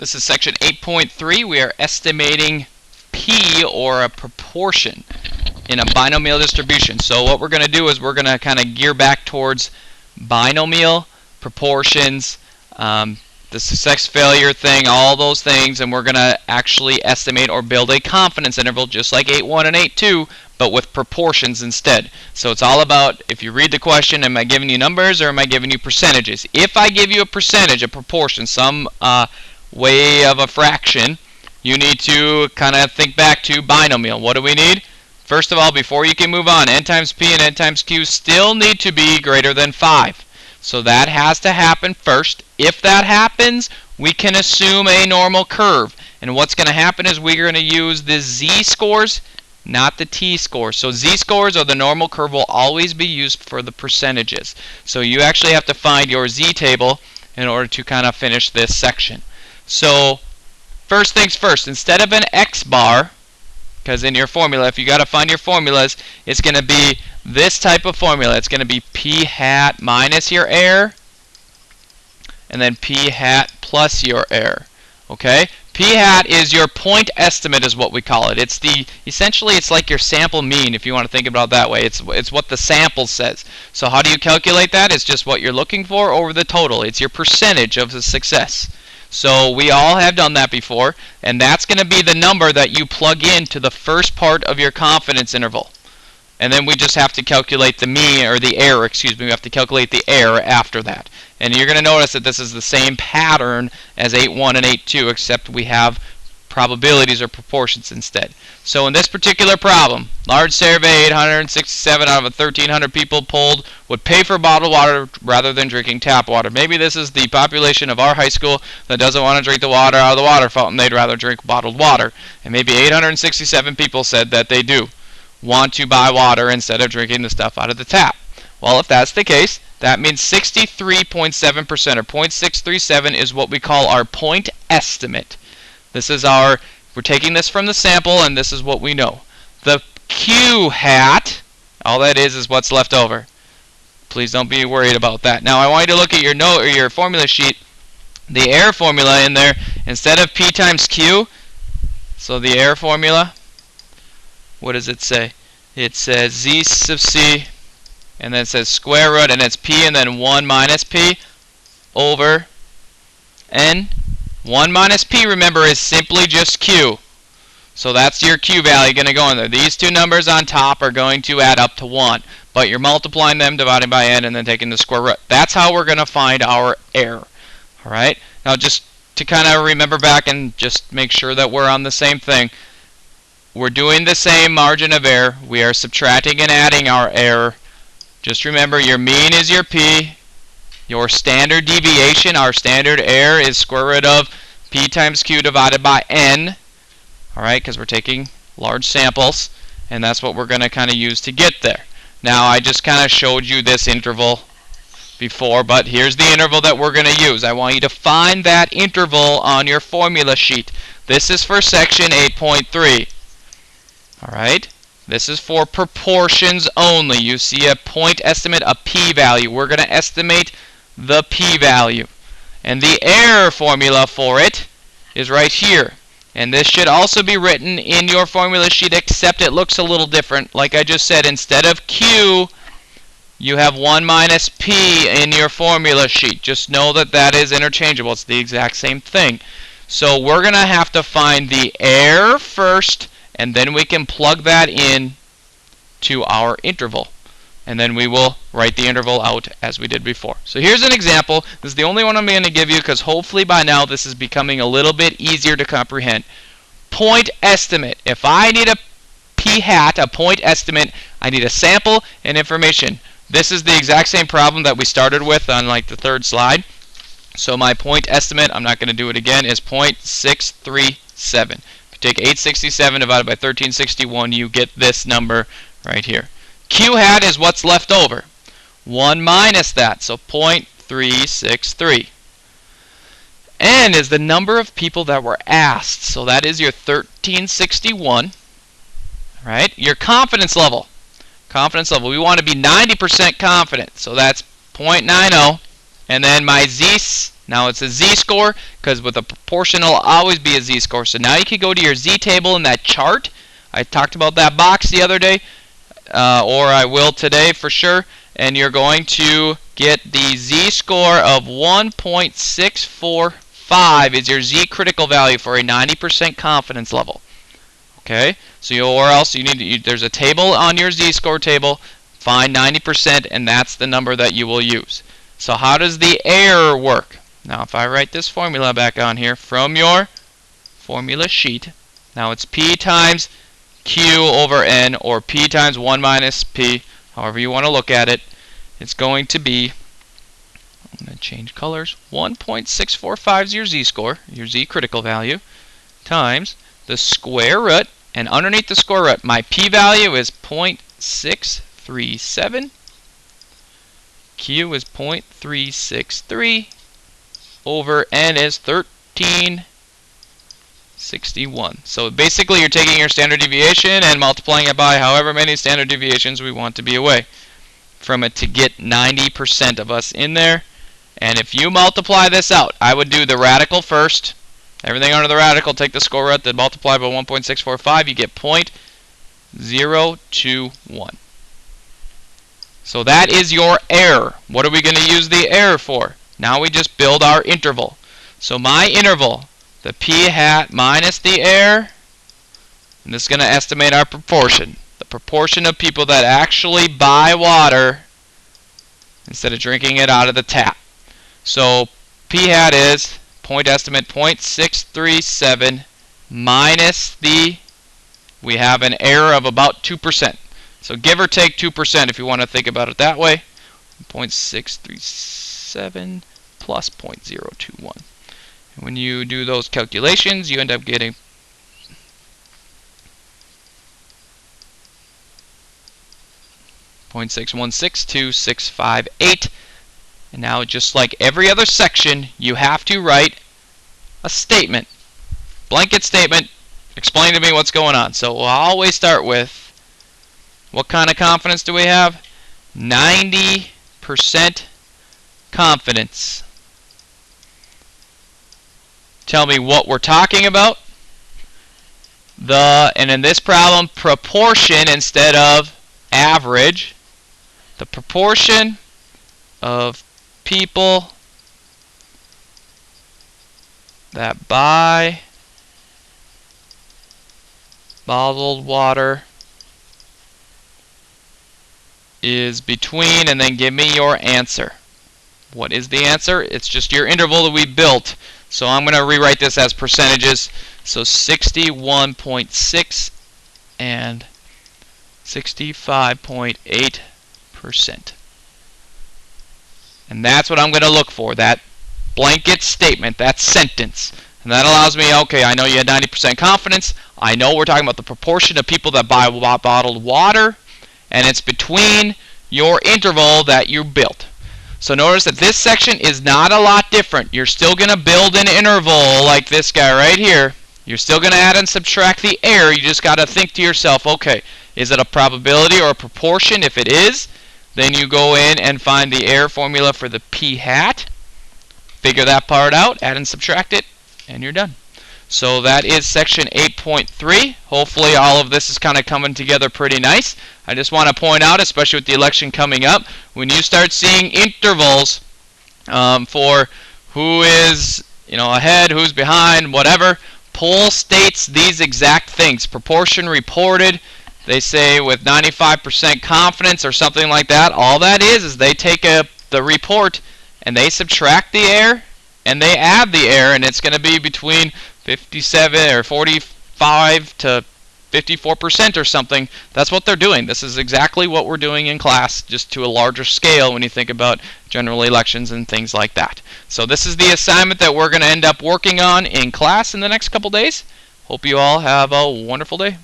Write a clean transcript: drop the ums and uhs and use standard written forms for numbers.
This is section 8.3. We are estimating P, or a proportion, in a binomial distribution. So what we're going to do is we're going to kind of gear back towards binomial, proportions, the success failure thing, all those things, and we're going to actually estimate or build a confidence interval just like 8.1 and 8.2, but with proportions instead. So it's all about, if you read the question, am I giving you numbers or am I giving you percentages? If I give you a percentage, a proportion, some way of a fraction, you need to kind of think back to binomial. What do we need? First of all, before you can move on, n times p and n times q still need to be greater than 5. So that has to happen first. If that happens, we can assume a normal curve. And what's going to happen is we're going to use the z-scores, not the t-scores. So z-scores, or the normal curve, will always be used for the percentages. So you actually have to find your z-table in order to kind of finish this section. So first things first, instead of an x-bar, because in your formula, if you got to find your formulas, it's going to be this type of formula. It's going to be p hat minus your error, and then p hat plus your error. Okay? P hat is your point estimate, is what we call it. It's essentially it's like your sample mean, if you want to think about it that way. It's what the sample says. So how do you calculate that? It's just what you're looking for over the total. It's your percentage of the success. So we all have done that before, and that's going to be the number that you plug into the first part of your confidence interval. And then we just have to calculate the mean, or the error, excuse me. We have to calculate the error after that. And you're going to notice that this is the same pattern as 8.1 and 8.2, except we have probabilities or proportions instead. So in this particular problem, large survey, 867 out of 1,300 people polled would pay for bottled water rather than drinking tap water. Maybe this is the population of our high school that doesn't want to drink the water out of the water fountain. They'd rather drink bottled water. And maybe 867 people said that they do want to buy water instead of drinking the stuff out of the tap. Well, if that's the case, that means 63.7%, or 0.637, is what we call our point estimate. This is we're taking this from the sample, and this is what we know. The Q hat, all that is what's left over. Please don't be worried about that. Now I want you to look at your note, or your formula sheet. The error formula in there, instead of P times Q, so the error formula, what does it say? It says Z sub C, and then it says square root, and it's P and then 1 minus P over N. 1 minus P, remember, is simply just Q. So that's your Q value going to go in there. These two numbers on top are going to add up to 1. But you're multiplying them, dividing by N, and then taking the square root. That's how we're going to find our error. Alright? Now just to kind of remember back and just make sure that we're on the same thing. We're doing the same margin of error. We are subtracting and adding our error. Just remember, your mean is your P. Your standard deviation, our standard error, is square root of P times Q divided by N. Alright, because we're taking large samples, and that's what we're going to kind of use to get there. Now, I just kind of showed you this interval before, but here's the interval that we're going to use. I want you to find that interval on your formula sheet. This is for section 8.3. Alright? This is for proportions only. You see a point estimate, a p-value. We're going to estimate the p-value. And the error formula for it is right here. And this should also be written in your formula sheet, except it looks a little different. Like I just said, instead of Q, you have 1 minus P in your formula sheet. Just know that that is interchangeable. It's the exact same thing. So we're going to have to find the error first, and then we can plug that in to our interval. And then we will write the interval out as we did before. So here's an example. This is the only one I'm going to give you, because hopefully by now this is becoming a little bit easier to comprehend. Point estimate. If I need a p hat, a point estimate, I need a sample and information. This is the exact same problem that we started with on like the third slide. So my point estimate, I'm not going to do it again, is 0.637. If you take 867 divided by 1361, you get this number right here. Q hat is what's left over. 1 minus that, so 0.363. N is the number of people that were asked, so that is your 1361. Right? Your confidence level. Confidence level. We want to be 90% confident, so that's 0.90. And then my Z Now it's a z-score because with a proportion it'll always be a z-score. So now you can go to your z-table in that chart. I talked about that box the other day, or I will today for sure. And you're going to get the z-score of 1.645 is your z-critical value for a 90% confidence level. Okay, so or else you need there's a table on your z-score table. Find 90%, and that's the number that you will use. So how does the error work? Now if I write this formula back on here from your formula sheet, now it's P times Q over N, or P times 1 minus P, however you want to look at it. It's going to be, I'm going to change colors, 1.645 is your z-score, your z-critical value, times the square root, and underneath the square root, my p-value is 0.637, q is 0.363, over n is 1361. So basically you're taking your standard deviation and multiplying it by however many standard deviations we want to be away from it to get 90% of us in there. And if you multiply this out, I would do the radical first. Everything under the radical, take the square root, then multiply by 1.645, you get 0.021. So that is your error. What are we going to use the error for? Now we just build our interval. So my interval, the p hat minus the error, and this is going to estimate our proportion. The proportion of people that actually buy water instead of drinking it out of the tap. So p hat is point estimate 0.637 minus we have an error of about 2%. So give or take 2% if you want to think about it that way. 0.637 plus 0.021. And when you do those calculations, you end up getting 0.616268. And now, just like every other section, you have to write a statement. Blanket statement. Explain to me what's going on. So we'll always start with, what kind of confidence do we have? 90% confidence. Tell me what we're talking about. And in this problem, proportion instead of average. The proportion of people that buy bottled water is between, and then give me your answer. What is the answer? It's just your interval that we built. So I'm going to rewrite this as percentages. So 61.6 and 65.8%. And that's what I'm going to look for, that blanket statement, that sentence. And that allows me, okay, I know you had 90% confidence. I know we're talking about the proportion of people that buy bottled water. And it's between your interval that you built. So notice that this section is not a lot different. You're still going to build an interval like this guy right here. You're still going to add and subtract the error. You just got to think to yourself, okay, is it a probability or a proportion? If it is, then you go in and find the error formula for the p hat. Figure that part out, add and subtract it, and you're done. So that is section 8.3. Hopefully all of this is kind of coming together pretty nice. I just want to point out, especially with the election coming up, when you start seeing intervals for who is ahead, who's behind, whatever, poll states these exact things. Proportion reported, they say with 95% confidence or something like that. All that is they take the report and they subtract the error and they add the error, and it's going to be between 57 or 45 to 54% or something. That's what they're doing. This is exactly what we're doing in class, just to a larger scale when you think about general elections and things like that. So this is the assignment that we're going to end up working on in class in the next couple days. Hope you all have a wonderful day.